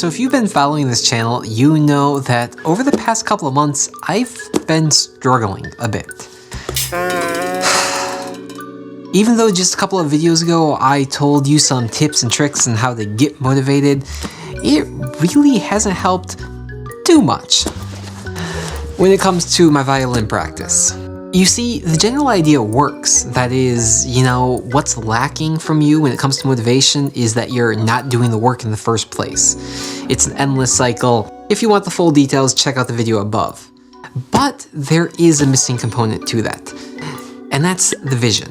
So if you've been following this channel, you know that over the past couple of months, I've been struggling a bit. Even though just a couple of videos ago, I told you some tips and tricks on how to get motivated, it really hasn't helped too much when it comes to my violin practice. You see, the general idea works. That is, what's lacking from you when it comes to motivation is that you're not doing the work in the first place. It's an endless cycle. If you want the full details, check out the video above. But there is a missing component to that, and that's the vision,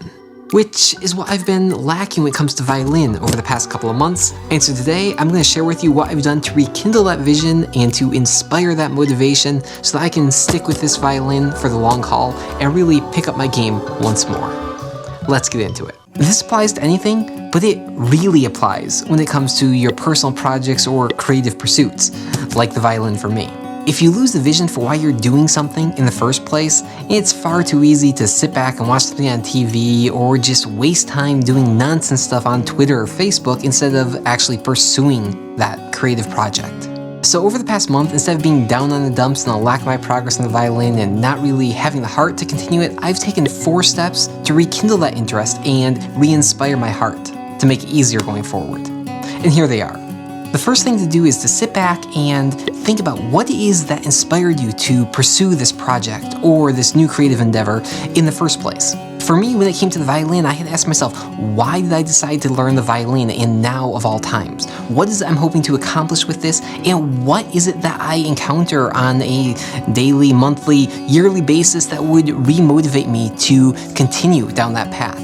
which is what I've been lacking when it comes to violin over the past couple of months. And so today, I'm going to share with you what I've done to rekindle that vision and to inspire that motivation so that I can stick with this violin for the long haul and really pick up my game once more. Let's get into it. This applies to anything, but it really applies when it comes to your personal projects or creative pursuits, like the violin for me. If you lose the vision for why you're doing something in the first place, it's far too easy to sit back and watch something on TV or just waste time doing nonsense stuff on Twitter or Facebook instead of actually pursuing that creative project. So over the past month, instead of being down on the dumps and the lack of my progress in the violin and not really having the heart to continue it, I've taken 4 steps to rekindle that interest and re-inspire my heart to make it easier going forward. And here they are. The first thing to do is to sit back and think about what it is that inspired you to pursue this project or this new creative endeavor in the first place. For me, when it came to the violin, I had to ask myself, why did I decide to learn the violin and now of all times? What is it I'm hoping to accomplish with this? And what is it that I encounter on a daily, monthly, yearly basis that would remotivate me to continue down that path?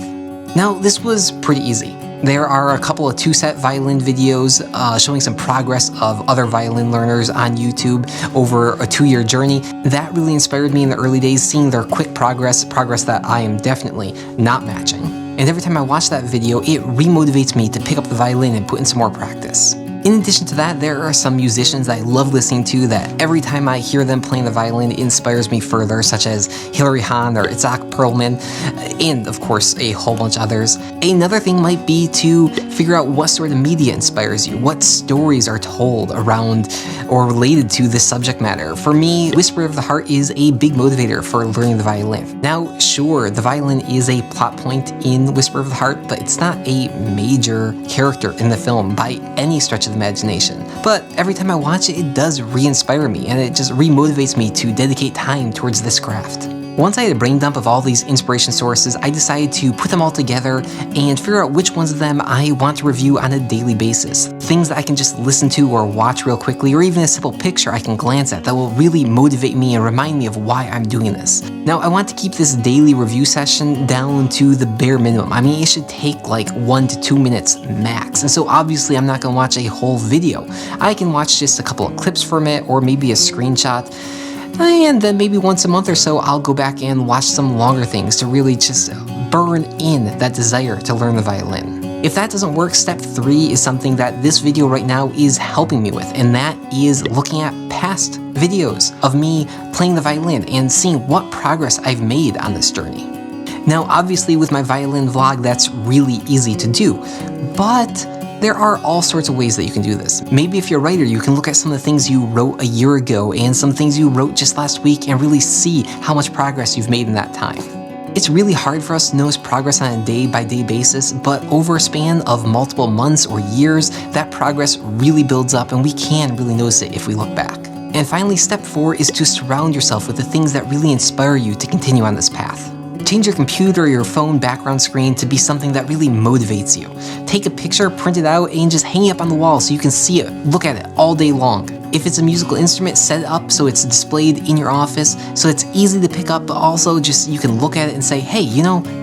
Now, this was pretty easy. There are a couple of 2-set violin videos showing some progress of other violin learners on YouTube over a 2-year journey. That really inspired me in the early days, seeing their quick progress that I am definitely not matching. And every time I watch that video, it remotivates me to pick up the violin and put in some more practice. In addition to that, there are some musicians that I love listening to that every time I hear them playing the violin, it inspires me further, such as Hilary Hahn or Isaac Perlman, and of course a whole bunch others. Another thing might be to figure out what sort of media inspires you, what stories are told around or related to this subject matter. For me, Whisper of the Heart is a big motivator for learning the violin. Now, sure, the violin is a plot point in Whisper of the Heart, but it's not a major character in the film by any stretch of imagination. But every time I watch it, it does re-inspire me, and it just re-motivates me to dedicate time towards this craft. Once I had a brain dump of all these inspiration sources, I decided to put them all together and figure out which ones of them I want to review on a daily basis. Things that I can just listen to or watch real quickly, or even a simple picture I can glance at that will really motivate me and remind me of why I'm doing this. Now, I want to keep this daily review session down to the bare minimum. I mean, it should take like 1 to 2 minutes max. And so obviously I'm not going to watch a whole video. I can watch just a couple of clips from it or maybe a screenshot. And then maybe once a month or so, I'll go back and watch some longer things to really just burn in that desire to learn the violin. If that doesn't work, step 3 is something that this video right now is helping me with, and that is looking at past videos of me playing the violin and seeing what progress I've made on this journey. Now, obviously with my violin vlog, that's really easy to do, but there are all sorts of ways that you can do this. Maybe if you're a writer, you can look at some of the things you wrote a year ago and some things you wrote just last week and really see how much progress you've made in that time. It's really hard for us to notice progress on a day-by-day basis, but over a span of multiple months or years, that progress really builds up and we can really notice it if we look back. And finally, step 4 is to surround yourself with the things that really inspire you to continue on this path. Change your computer or your phone background screen to be something that really motivates you. Take a picture, print it out, and just hang it up on the wall so you can see it, look at it all day long. If it's a musical instrument, set it up so it's displayed in your office so it's easy to pick up, but also just you can look at it and say, hey,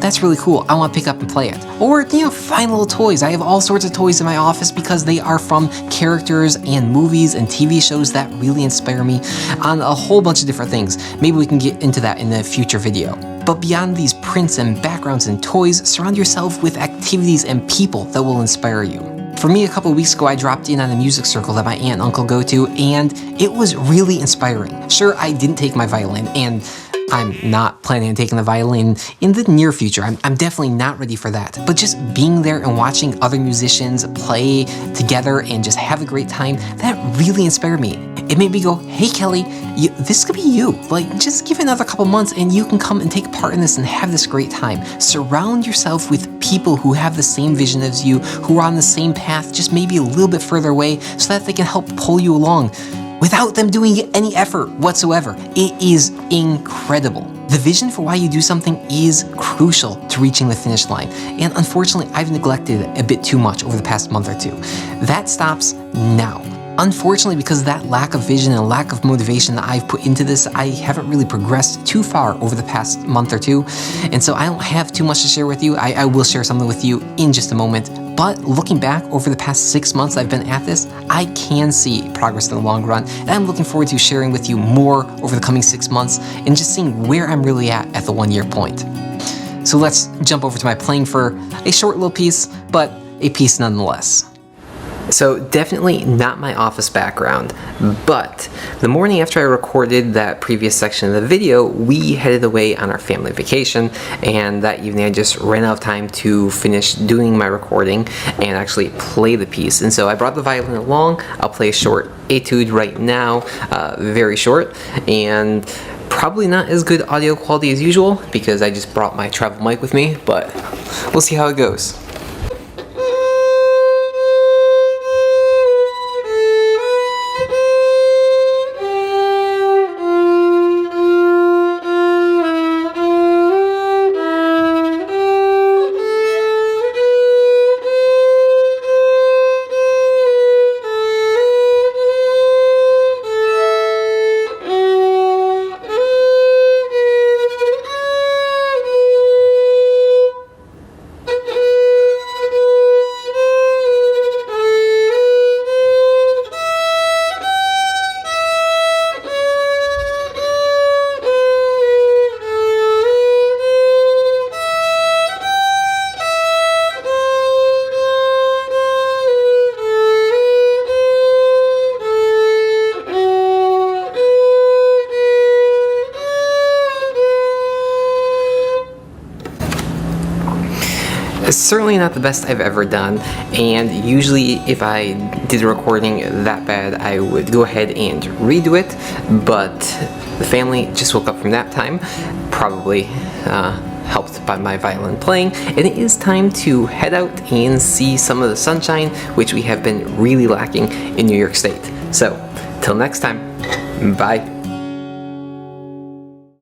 that's really cool, I want to pick up and play it. Or, find little toys. I have all sorts of toys in my office because they are from characters and movies and TV shows that really inspire me on a whole bunch of different things. Maybe we can get into that in a future video. But beyond these prints and backgrounds and toys, surround yourself with activities and people that will inspire you. For me, a couple of weeks ago, I dropped in on a music circle that my aunt and uncle go to, and it was really inspiring. Sure, I didn't take my violin, and I'm not planning on taking the violin in the near future. I'm definitely not ready for that. But just being there and watching other musicians play together and just have a great time, that really inspired me. It made me go, hey Kelly, this could be you. Like, just give it another couple months and you can come and take part in this and have this great time. Surround yourself with people who have the same vision as you, who are on the same path, just maybe a little bit further away, so that they can help pull you along without them doing any effort whatsoever. It is incredible. The vision for why you do something is crucial to reaching the finish line, and unfortunately, I've neglected it a bit too much over the past month or two. That stops now. Unfortunately, because of that lack of vision and lack of motivation that I've put into this, I haven't really progressed too far over the past month or two, and so I don't have too much to share with you. I will share something with you in just a moment. But looking back over the past 6 months I've been at this, I can see progress in the long run, and I'm looking forward to sharing with you more over the coming 6 months and just seeing where I'm really at the 1-year point. So let's jump over to my playing for a short little piece, but a piece nonetheless. So definitely not my office background, but the morning after I recorded that previous section of the video, we headed away on our family vacation, and that evening I just ran out of time to finish doing my recording and actually play the piece. And so I brought the violin along. I'll play a short etude right now, very short, and probably not as good audio quality as usual because I just brought my travel mic with me, but we'll see how it goes. It's certainly not the best I've ever done, and usually if I did a recording that bad, I would go ahead and redo it, but the family just woke up from nap time, probably helped by my violin playing, and it is time to head out and see some of the sunshine, which we have been really lacking in New York State. So, till next time, bye.